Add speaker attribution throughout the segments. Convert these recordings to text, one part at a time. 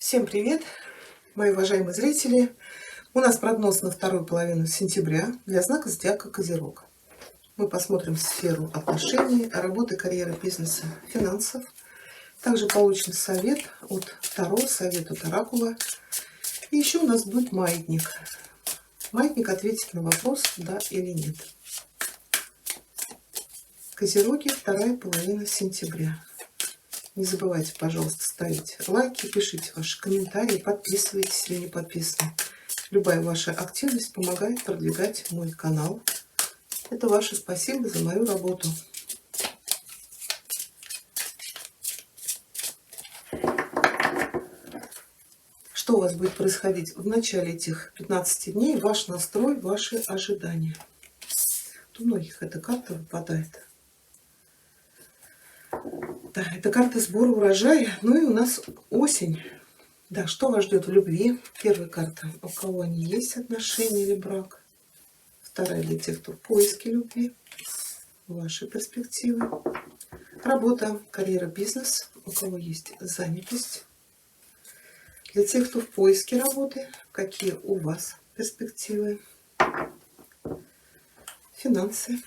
Speaker 1: Всем привет, мои уважаемые зрители! У нас прогноз на вторую половину сентября для знака зодиака Козерог. Мы посмотрим сферу отношений, работы, карьеры, бизнеса, финансов. Также получим совет от Таро, совет от Оракула. И еще у нас будет маятник. Маятник ответит на вопрос, да или нет. Козероги, вторая половина сентября. Не забывайте, пожалуйста, ставить лайки, пишите ваши комментарии, подписывайтесь, если не подписаны. Любая ваша активность помогает продвигать мой канал. Это ваше спасибо за мою работу. Что у вас будет происходить в начале этих 15 дней? Ваш настрой, ваши ожидания. У многих эта карта выпадает. Да, это карта сбора урожая. Ну и у нас осень. Да, что вас ждет в любви? Первая карта. У кого они есть, отношения или брак? Вторая для тех, кто в поиске любви. Ваши перспективы. Работа, карьера, бизнес. У кого есть занятость. Для тех, кто в поиске работы. Какие у вас перспективы? Финансы.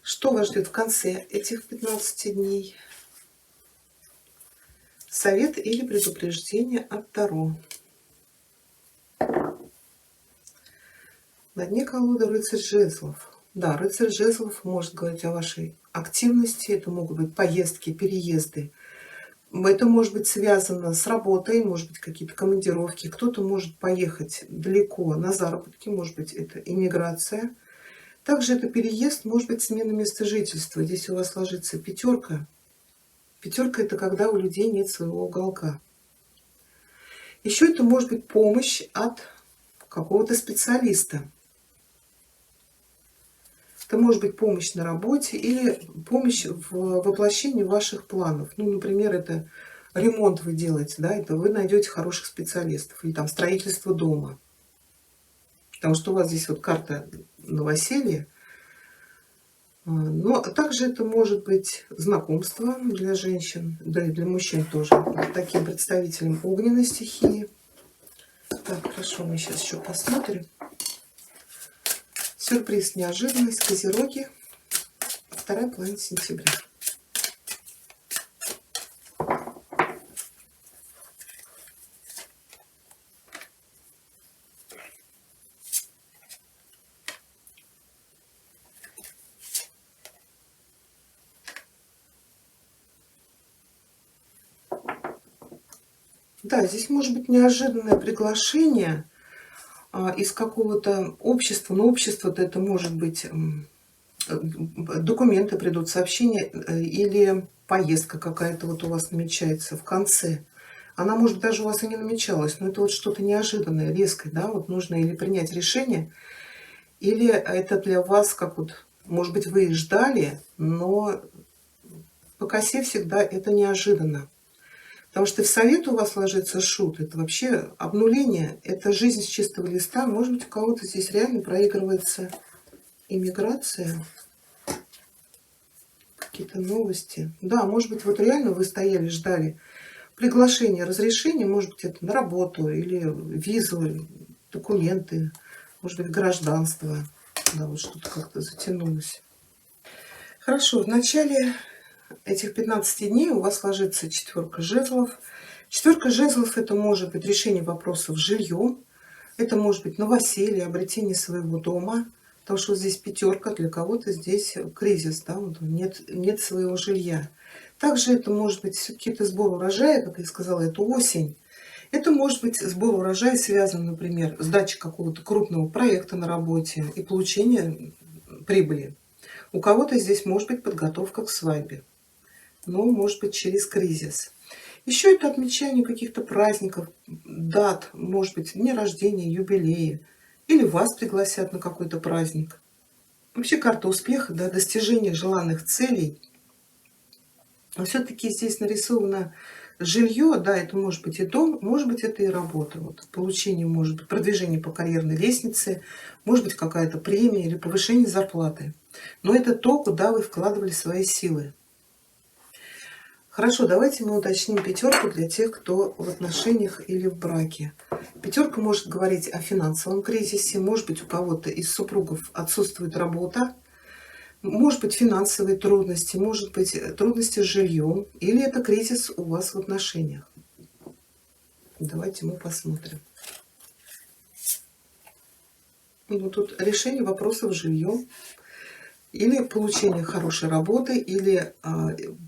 Speaker 1: Что вас ждет в конце этих 15 дней? Совет или предупреждение от Таро. На дне колоды рыцарь жезлов. Да, рыцарь жезлов может говорить о вашей активности. Это могут быть поездки, переезды. Это может быть связано с работой, может быть какие-то командировки. Кто-то может поехать далеко на заработки, может быть это иммиграция. Также это переезд, может быть смена места жительства. Здесь у вас ложится пятерка. Пятерка — это когда у людей нет своего уголка. Еще это может быть помощь от какого-то специалиста. Это может быть помощь на работе или помощь в воплощении ваших планов. Ну, например, это ремонт вы делаете, да, это вы найдете хороших специалистов. Или там строительство дома. Потому что у вас здесь вот карта новоселья. Но также это может быть знакомство для женщин, да и для мужчин тоже, таким представителем огненной стихии. Так, хорошо, мы сейчас еще посмотрим. Сюрприз, неожиданность, Козероги, вторая половина сентября. Да, здесь может быть неожиданное приглашение из какого-то общества. Но общество-то это может быть документы придут, сообщения или поездка какая-то вот у вас намечается в конце. Она может даже у вас и не намечалась, но это вот что-то неожиданное, резкое, да, вот нужно или принять решение, или это для вас как вот, может быть, вы и ждали, но по косе всегда это неожиданно. Потому что в совет у вас ложится шут, это вообще обнуление, это жизнь с чистого листа. Может быть, у кого-то здесь реально проигрывается иммиграция, какие-то новости. Да, может быть, вот реально вы стояли, ждали приглашение, разрешение, может быть, это на работу или визу, документы, может быть, гражданство. Да, вот что-то как-то затянулось. Хорошо, в начале этих 15 дней у вас ложится четверка жезлов. Четверка жезлов — это может быть решение вопросов с жильем, это может быть новоселье, обретение своего дома, потому что вот здесь пятерка, для кого-то здесь кризис, да, вот нет своего жилья. Также это может быть все-таки это сбор урожая, как я сказала, это осень. Это может быть сбор урожая связан, например, с дачей какого-то крупного проекта на работе и получение прибыли. У кого-то здесь может быть подготовка к свадьбе, но может быть через кризис. Еще это отмечание каких-то праздников, дат, может быть, дни рождения, юбилеи. Или вас пригласят на какой-то праздник. Вообще карта успеха, да, достижения желанных целей. Но все-таки здесь нарисовано жилье, да, это может быть и дом, может быть это и работа. Вот, получение, может быть, продвижение по карьерной лестнице, может быть какая-то премия или повышение зарплаты. Но это то, куда вы вкладывали свои силы. Хорошо, давайте мы уточним пятерку для тех, кто в отношениях или в браке. Пятерка может говорить о финансовом кризисе, может быть, у кого-то из супругов отсутствует работа, может быть, финансовые трудности, может быть, трудности с жильем, или это кризис у вас в отношениях. Давайте мы посмотрим. Ну, тут решение вопросов с жильем, или получение хорошей работы, или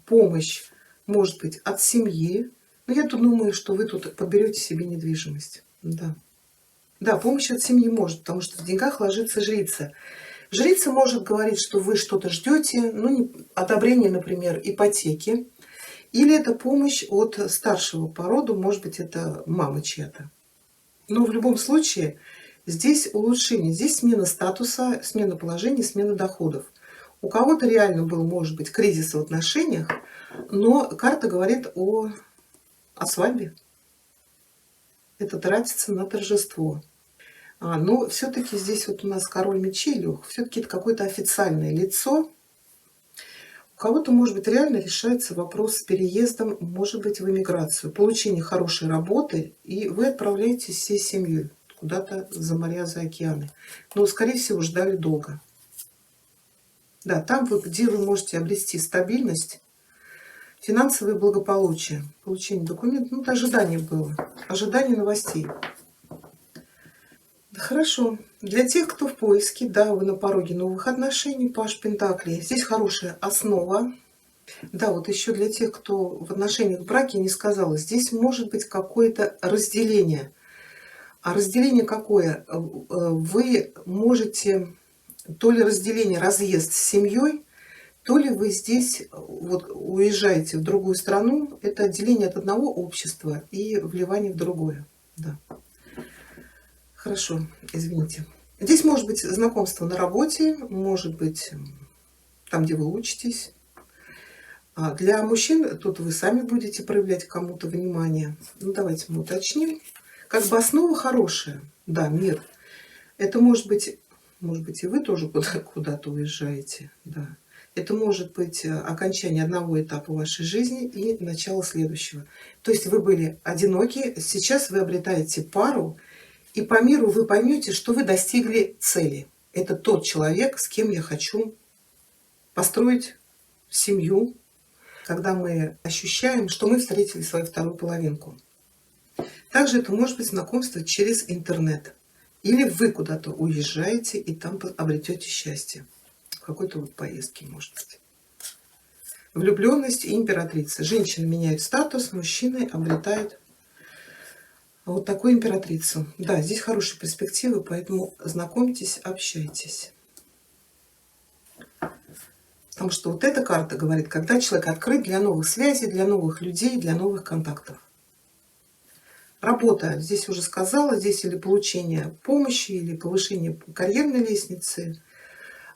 Speaker 1: помощь, может быть, от семьи. Но я тут думаю, что вы тут подберете себе недвижимость. Да. Да, помощь от семьи может, потому что в деньгах ложится жрица. Жрица может говорить, что вы что-то ждете, ну, одобрение, например, ипотеки, или это помощь от старшего по роду, может быть, это мама чья-то. Но в любом случае здесь улучшение, здесь смена статуса, смена положения, смена доходов. У кого-то реально был, может быть, кризис в отношениях, но карта говорит о свадьбе. Это тратится на торжество. Но все-таки здесь вот у нас король мечей лег, все-таки это какое-то официальное лицо. У кого-то, может быть, реально решается вопрос с переездом, может быть, в эмиграцию, получение хорошей работы, и вы отправляетесь всей семьей куда-то за моря, за океаны. Но, скорее всего, ждали долго. Да, там, где вы можете обрести стабильность, финансовое благополучие, получение документов, ну, это ожидание было, ожидание новостей. Хорошо. Для тех, кто в поиске, да, вы на пороге новых отношений, Паж Пентаклей. Здесь хорошая основа. Да, вот еще для тех, кто в отношениях в браке, не сказала, здесь может быть какое-то разделение. А разделение какое? Вы можете, то ли разделение, разъезд с семьей, то ли вы здесь вот уезжаете в другую страну. Это отделение от одного общества и вливание в другое. Да. Хорошо, извините. Здесь может быть знакомство на работе, может быть там, где вы учитесь. А для мужчин тут вы сами будете проявлять кому-то внимание. Ну, давайте мы уточним. Как бы основа хорошая. Да, мир. Это может быть и вы тоже куда-то уезжаете. Да. Это может быть окончание одного этапа вашей жизни и начало следующего. То есть вы были одиноки, сейчас вы обретаете пару, и по миру вы поймете, что вы достигли цели. Это тот человек, с кем я хочу построить семью, когда мы ощущаем, что мы встретили свою вторую половинку. Также это может быть знакомство через интернет. Или вы куда-то уезжаете и там обретете счастье. В какой-то вот поездке, может быть. Влюбленность и императрица. Женщины меняют статус, мужчины обретают вот такую императрицу. Да, здесь хорошие перспективы, поэтому знакомьтесь, общайтесь. Потому что вот эта карта говорит, когда человек открыт для новых связей, для новых людей, для новых контактов. Работа, здесь уже сказала, здесь или получение помощи, или повышение карьерной лестницы,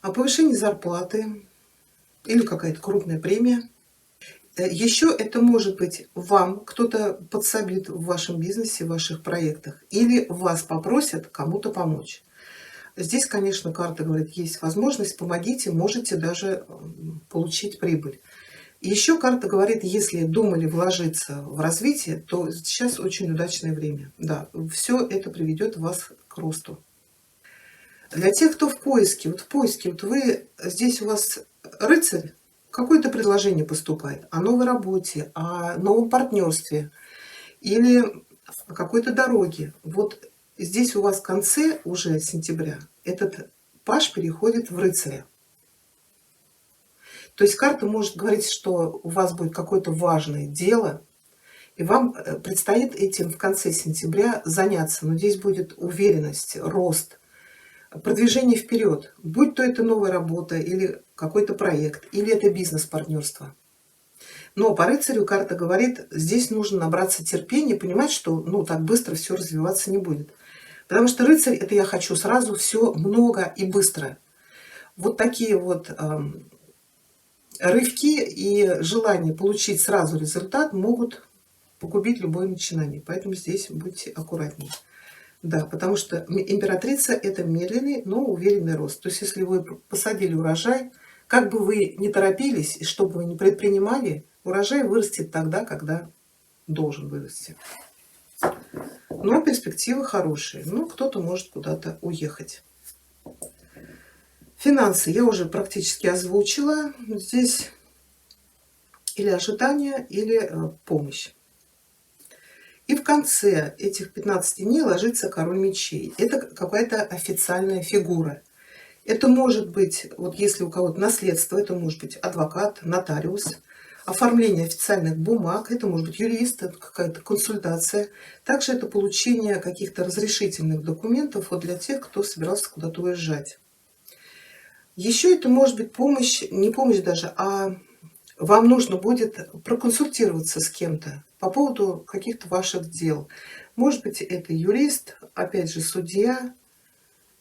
Speaker 1: а повышение зарплаты, или какая-то крупная премия. Еще это может быть вам кто-то подсобит в вашем бизнесе, в ваших проектах, или вас попросят кому-то помочь. Здесь, конечно, карта говорит, есть возможность, помогите, можете даже получить прибыль. Еще карта говорит, если думали вложиться в развитие, то сейчас очень удачное время. Да, все это приведет вас к росту. Для тех, кто в поиске, вот вы, здесь у вас рыцарь, какое-то предложение поступает о новой работе, о новом партнерстве или о какой-то дороге. Вот здесь у вас в конце уже сентября этот паж переходит в рыцаря. То есть карта может говорить, что у вас будет какое-то важное дело, и вам предстоит этим в конце сентября заняться. Но здесь будет уверенность, рост, продвижение вперед. Будь то это новая работа, или какой-то проект, или это бизнес-партнерство. Но по рыцарю карта говорит, здесь нужно набраться терпения, понимать, что так быстро все развиваться не будет. Потому что рыцарь — это я хочу сразу все много и быстро. Вот такие вот рывки и желание получить сразу результат могут погубить любое начинание. Поэтому здесь будьте аккуратнее. Да, потому что императрица — это медленный, но уверенный рост. То есть если вы посадили урожай, как бы вы ни торопились и что бы вы ни предпринимали, Урожай вырастет тогда, когда должен вырасти. Но перспективы хорошие. Ну, кто-то может куда-то уехать. Финансы я уже практически озвучила. Здесь или ожидание, или помощь. И в конце этих 15 дней ложится король мечей. Это какая-то официальная фигура. Это может быть, вот если у кого-то наследство, это может быть адвокат, нотариус, оформление официальных бумаг, это может быть юрист, это какая-то консультация. Также это получение каких-то разрешительных документов вот для тех, кто собирался куда-то уезжать. Еще это может быть помощь, не помощь даже, а вам нужно будет проконсультироваться с кем-то по поводу каких-то ваших дел. Может быть, это юрист, опять же, судья,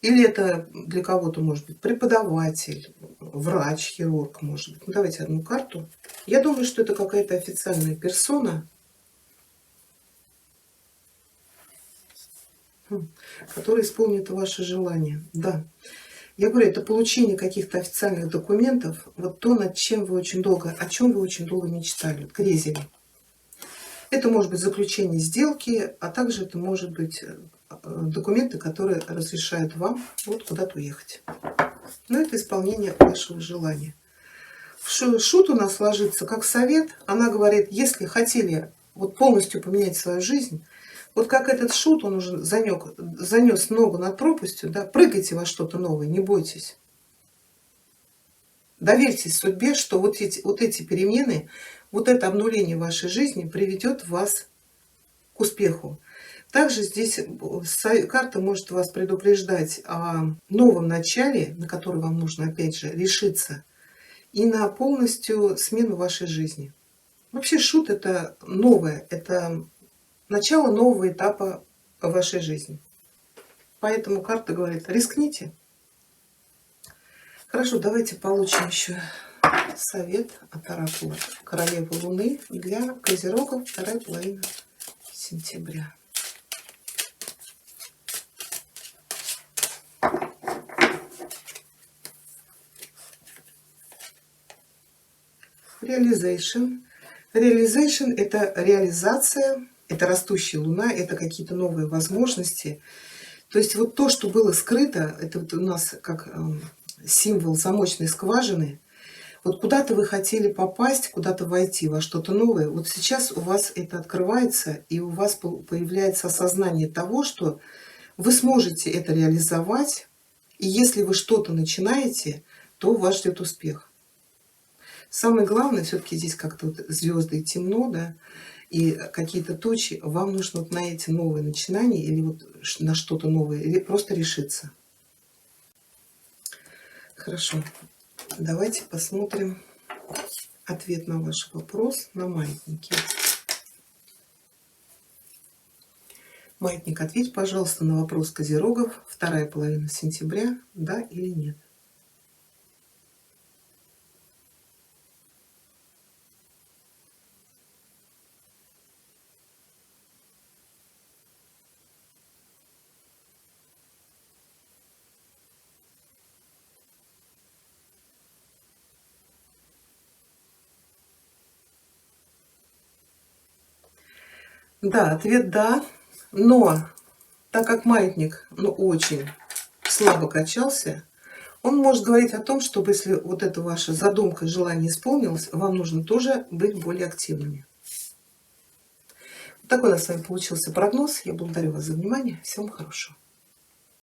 Speaker 1: или это для кого-то может быть преподаватель, врач, хирург, может быть. Ну, давайте одну карту. Я думаю, что это какая-то официальная персона, которая исполнит ваше желание. Да. Я говорю, это получение каких-то официальных документов, вот то, над чем вы очень долго, о чем вы очень долго мечтали, грезили. Это может быть заключение сделки, а также это может быть документы, которые разрешают вам вот куда-то уехать. Но это исполнение вашего желания. Шут у нас ложится как совет. Она говорит, если хотели вот полностью поменять свою жизнь, вот как этот шут, он уже занес ногу над пропастью, да, прыгайте во что-то новое, не бойтесь. Доверьтесь судьбе, что вот эти перемены, вот это обнуление вашей жизни приведет вас к успеху. Также здесь карта может вас предупреждать о новом начале, на который вам нужно опять же решиться, и на полностью смену вашей жизни. Вообще шут это новое, это начало нового этапа вашей жизни. Поэтому карта говорит, рискните. Хорошо, давайте получим еще совет от оракула Королевы Луны для Козерогов, вторая половина сентября. Realization. Realization – это реализация, это растущая Луна, это какие-то новые возможности. То есть вот то, что было скрыто, это вот у нас как символ замочной скважины. Вот куда-то вы хотели попасть, куда-то войти во что-то новое. Вот сейчас у вас это открывается, и у вас появляется осознание того, что вы сможете это реализовать. И если вы что-то начинаете, то вас ждет успех. Самое главное, все-таки здесь как-то вот звезды и темно, да, и какие-то тучи. Вам нужно вот на эти новые начинания или вот на что-то новое, или просто решиться. Хорошо. Давайте посмотрим ответ на ваш вопрос на маятнике. Маятник, ответь, пожалуйста, на вопрос Козерогов, вторая половина сентября, да или нет? Да, ответ да, но так как маятник, ну, очень слабо качался, он может говорить о том, чтобы если вот эта ваша задумка, желание исполнилось, вам нужно тоже быть более активными. Вот такой у нас с вами получился прогноз. Я благодарю вас за внимание. Всем хорошего.